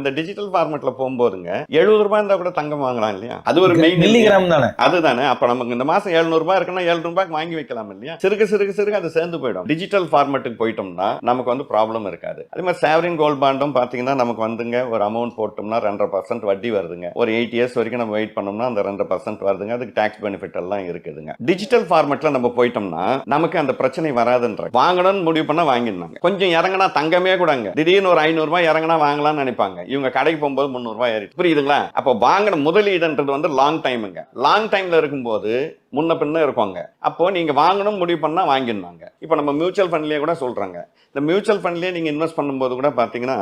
இந்த டிஜிட்டல் ஃபார்மேட்ல போகும்போதுங்க ரூ. 70 இருந்தா கூட தங்கம் வாங்கலாம் இல்லையா? அது ஒரு மெயின் மில்லிகிராம் தானே. அதுதானே. அப்ப நமக்கு இந்த மாசம் ரூ. 700 இருக்குன்னா ரூ. 700 வாங்கி வைக்கலாம் இல்லையா? சிறுக அது சேர்ந்து போயிடும். டிஜிட்டல் ஃபார்மேட்டுக்கு போயிட்டோம்னா நமக்கு வந்து ப்ராப்ளம் இருக்காது. அதே மாதிரி சாவரின் கோல்ட் பாண்டும் பாத்தீங்கன்னா நமக்கு வந்துங்க ஒரு அமௌண்ட் போட்டோம்னா 2.5% வட்டி வருதுங்க. ஒரு 8 இயர்ஸ் வரைக்கும் நம்ம வெயிட் பண்ணோம்னா அந்த 2% வருதுங்க. அதுக்கு டாக்ஸ் பெனிஃபிட் எல்லாம் இருக்குதுங்க. டிஜிட்டல் ஃபார்மேட்ல நம்ம போயிட்டோம்னா நமக்கு அந்த பிரச்சனை வராதுன்ற வாங்கணும்னு முடிவு பண்ணா வாங்கிடுறாங்க. கொஞ்சம் இறங்கினா தங்கமே கூடங்க திடீர்னு ஒரு ரூ. 500 இறங்கினா வாங்கலாம்னு நினைப்பாங்க. இவங்க கடைக்கு போகும்போது ரூ. 300 ஏறிட்டு புரியுதுங்களா? அப்போ வாங்கின முதலீடுன்றது வந்து லாங் டைமுங்க. லாங் டைம்ல இருக்கும்போது முன்ன பின்ன இருக்குங்க. அப்போ நீங்க வாங்கணும் முடிவு பண்ணா வாங்கிடுவாங்க. இப்போ நம்ம மியூச்சுவல் ஃபண்ட்லயே கூட சொல்றாங்க. இந்த மியூச்சுவல் ஃபண்ட்லயே நீங்க இன்வெஸ்ட் பண்ணும்போது கூட பாத்தீங்கன்னா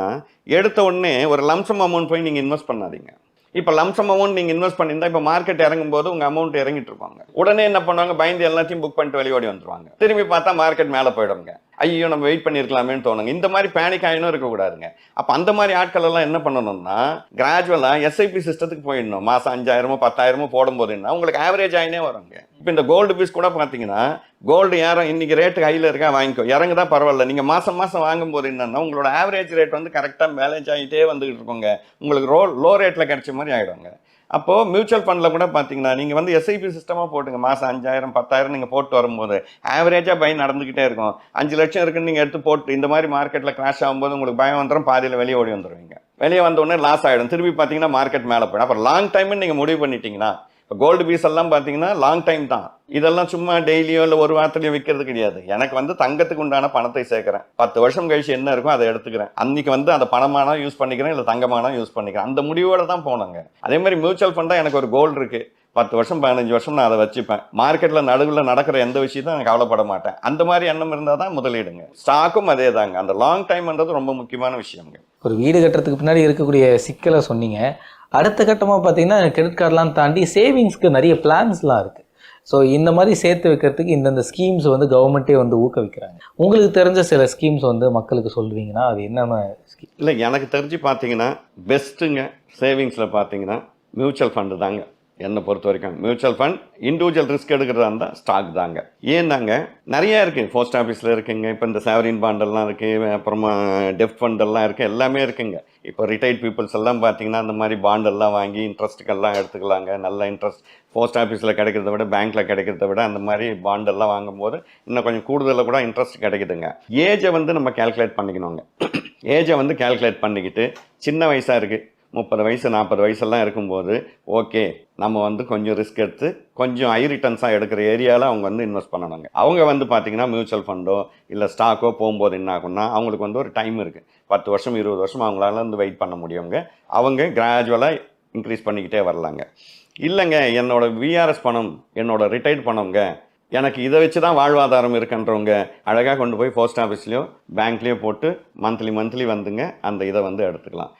எடுத்த உடனே ஒரு லம்சம் அமௌண்ட் போய் நீங்க இன்வெஸ்ட் பண்ணாதீங்க. இப்போ லம்சம் அமௌண்ட் நீங்க இன்வெஸ்ட் பண்ணியிருந்தா இப்போ மார்க்கெட் இறங்கும் போது உங்க அமௌண்ட் இறங்கிட்டு இருப்பாங்க. உடனே என்ன பண்ணுவாங்க? பயந்து எல்லாத்தையும் புக் பண்ணிட்டு வெளியோடி வந்துருவாங்க. திரும்பி பார்த்தா மார்க்கெட் மேலே போயிடுங்க. ஐயோ நம்ம வெயிட் பண்ணியிருக்கலாமேன்னு தோணுங்க. இந்த மாதிரி பேனிக் ஆகினும் இருக்கக்கூடாதுங்க. அப்போ அந்த மாதிரி ஆட்கள் எல்லாம் என்ன பண்ணணும்னா கிராஜுவலா எஸ்ஐபி சிஸ்டத்துக்கு போயிடணும். மாசம் 5000 10,000 போடும்போது என்ன உங்களுக்கு ஆவரேஜ் ஆகினே வருங்க. இப்போ இந்த கோல்டு பீஸ் கூட பார்த்தீங்கன்னா கோல்டு யாரும் இன்னைக்கு ரேட்டு ஹையில் இருக்கா வாங்கிக்கோ, இறங்குதா பரவாயில்ல. நீங்கள் மாதம் வாங்கும்போது என்னன்னா உங்களோட ஆவரேஜ் ரேட் வந்து கரெக்டாக மேலேஜ் ஆகிட்டே வந்துகிட்டு இருக்கோங்க. உங்களுக்கு லோ ரேட்டில் கிடைச்ச மாதிரி ஆகிடுங்க. அப்போது மியூச்சுவல் ஃபண்டில் கூட பார்த்தீங்கன்னா நீங்கள் வந்து எஸ்ஐபி சிஸ்டமாக போட்டுங்க. மாதம் 5000 10,000 நீங்கள் போட்டு வரும்போது ஆவரேஜாக பை நடந்துக்கிட்டே இருக்கும். 5 லட்சம் இருக்குன்னு நீங்கள் எடுத்து போட்டு இந்த மாதிரி மார்க்கெட்டில் கிராஷ் ஆகும்போது உங்களுக்கு பயம் வந்துடும். பாதியில் வெளியே ஓடி வந்துடுவீங்க. வெளியே வந்த உடனே லாஸ் ஆகிடும். திரும்பி பார்த்தீங்கன்னா மார்க்கெட் மேலே போயிடும். அப்புறம் லாங் டைம்னு நீங்கள் முடிவு பண்ணிட்டீங்கன்னா இப்போ கோல்டு பீஸ் எல்லாம் பார்த்தீங்கன்னா லாங் டைம் தான். இதெல்லாம் சும்மா டெய்லியோ இல்லை ஒரு வாரத்திலையோ விற்கிறது கிடையாது. எனக்கு வந்து தங்கத்துக்கு உண்டான பணத்தை சேர்க்கிறேன். 10 வருஷம் கழிச்சு என்ன இருக்கும் அதை எடுத்துக்கிறேன். அன்னைக்கு வந்து அந்த பணமானா யூஸ் பண்ணிக்கிறேன், இல்லை தங்கமானா யூஸ் பண்ணிக்கிறேன். அந்த முடிவோட தான் போனாங்க. அதே மாதிரி மியூச்சுவல் ஃபண்டா எனக்கு ஒரு கோல் இருக்கு. 10 வருஷம் 15 வருஷம் நான் அதை வச்சுப்பேன். மார்க்கெட்ல நடுவில் நடக்கிற எந்த விஷயத்தையும் நான் கவலைப்பட மாட்டேன். அந்த மாதிரி எண்ணம் இருந்தால் தான் முதலீடுங்க. ஸ்டாக்கும் அதே தாங்க. அந்த லாங் டைம்ன்றது ரொம்ப முக்கியமான விஷயங்க. ஒரு வீடு கட்டுறதுக்கு பின்னாடி இருக்கக்கூடிய சிக்கலை சொன்னீங்க. அடுத்த கட்டமாக பார்த்தீங்கன்னா கிரெடிட் கார்டெலாம் தாண்டி சேவிங்ஸ்க்கு நிறைய பிளான்ஸ்லாம் இருக்குது. ஸோ இந்த மாதிரி சேர்த்து வைக்கிறதுக்கு இந்தந்த ஸ்கீம்ஸ் வந்து கவர்மெண்ட்டே வந்து ஊக்குவிக்கிறாங்க. உங்களுக்கு தெரிஞ்ச சில ஸ்கீம்ஸ் வந்து மக்களுக்கு சொல்லுவீங்கன்னா அது என்னென்ன ஸ்கீம்? இல்லை, எனக்கு தெரிஞ்சு பார்த்தீங்கன்னா பெஸ்ட்டுங்க சேவிங்ஸில் பார்த்தீங்கன்னா மியூச்சுவல் ஃபண்டு தாங்க. என்னை பொறுத்த வரைக்கும் மியூச்சுவல் ஃபண்ட் இண்டிவிஜுவல் ரிஸ்க் எடுக்கிறதா இருந்தால் ஸ்டாக் தாங்க. ஏன்னாங்க நிறையா இருக்குது. போஸ்ட் ஆஃபீஸில் இருக்குங்க. இப்போ இந்த சாவரின் பாண்டெல்லாம் இருக்குது. அப்புறமா டெஃப் ஃபண்டெல்லாம் இருக்குது. எல்லாமே இருக்குங்க. இப்போ ரிட்டையர்ட் பீப்புள்ஸ் எல்லாம் பார்த்தீங்கன்னா அந்த மாதிரி பாண்டெல்லாம் வாங்கி இன்ட்ரெஸ்ட்டுக்கெல்லாம் எடுத்துக்கலாங்க. நல்ல இன்ட்ரெஸ்ட் போஸ்ட் ஆஃபீஸில் கிடைக்கிறத விட பேங்க்கில் கிடைக்கிறத விட அந்த மாதிரி பாண்டெல்லாம் வாங்கும்போது இன்னும் கொஞ்சம் கூடுதலாக கூட இன்ட்ரெஸ்ட் கிடைக்குதுங்க. ஏஜை வந்து நம்ம கேல்குலேட் பண்ணிக்கணுங்க. ஏஜை வந்து கேல்குலேட் பண்ணிக்கிட்டு சின்ன வயசாக இருக்குது 30 வயசு 40 வயசெல்லாம் இருக்கும்போது ஓகே நம்ம வந்து கொஞ்சம் ரிஸ்க் எடுத்து கொஞ்சம் ஹை ரிட்டர்ன்ஸாக எடுக்கிற ஏரியாவில் அவங்க வந்து இன்வெஸ்ட் பண்ணணுங்க. அவங்க வந்து பார்த்தீங்கன்னா மியூச்சுவல் ஃபண்டோ இல்லை ஸ்டாக்கோ போகும்போது என்ன ஆகும்னா அவங்களுக்கு வந்து ஒரு டைம் இருக்குது. 10 வருஷம் 20 வருஷம் அவங்களால வந்து வெயிட் பண்ண முடியுங்க. அவங்க கிராஜுவலாக இன்க்ரீஸ் பண்ணிக்கிட்டே வரலாங்க. இல்லைங்க என்னோட விஆர்எஸ் பணம் என்னோட ரிட்டையர்ட் பணம்ங்க எனக்கு இதை வச்சு தான் வாழ்வாதாரம் இருக்குன்றவங்க அழகாக கொண்டு போய் போஸ்ட் ஆஃபீஸ்லேயோ பேங்க்லேயோ போட்டு மந்த்லி வந்துங்க அந்த இதை வந்து எடுத்துக்கலாம்.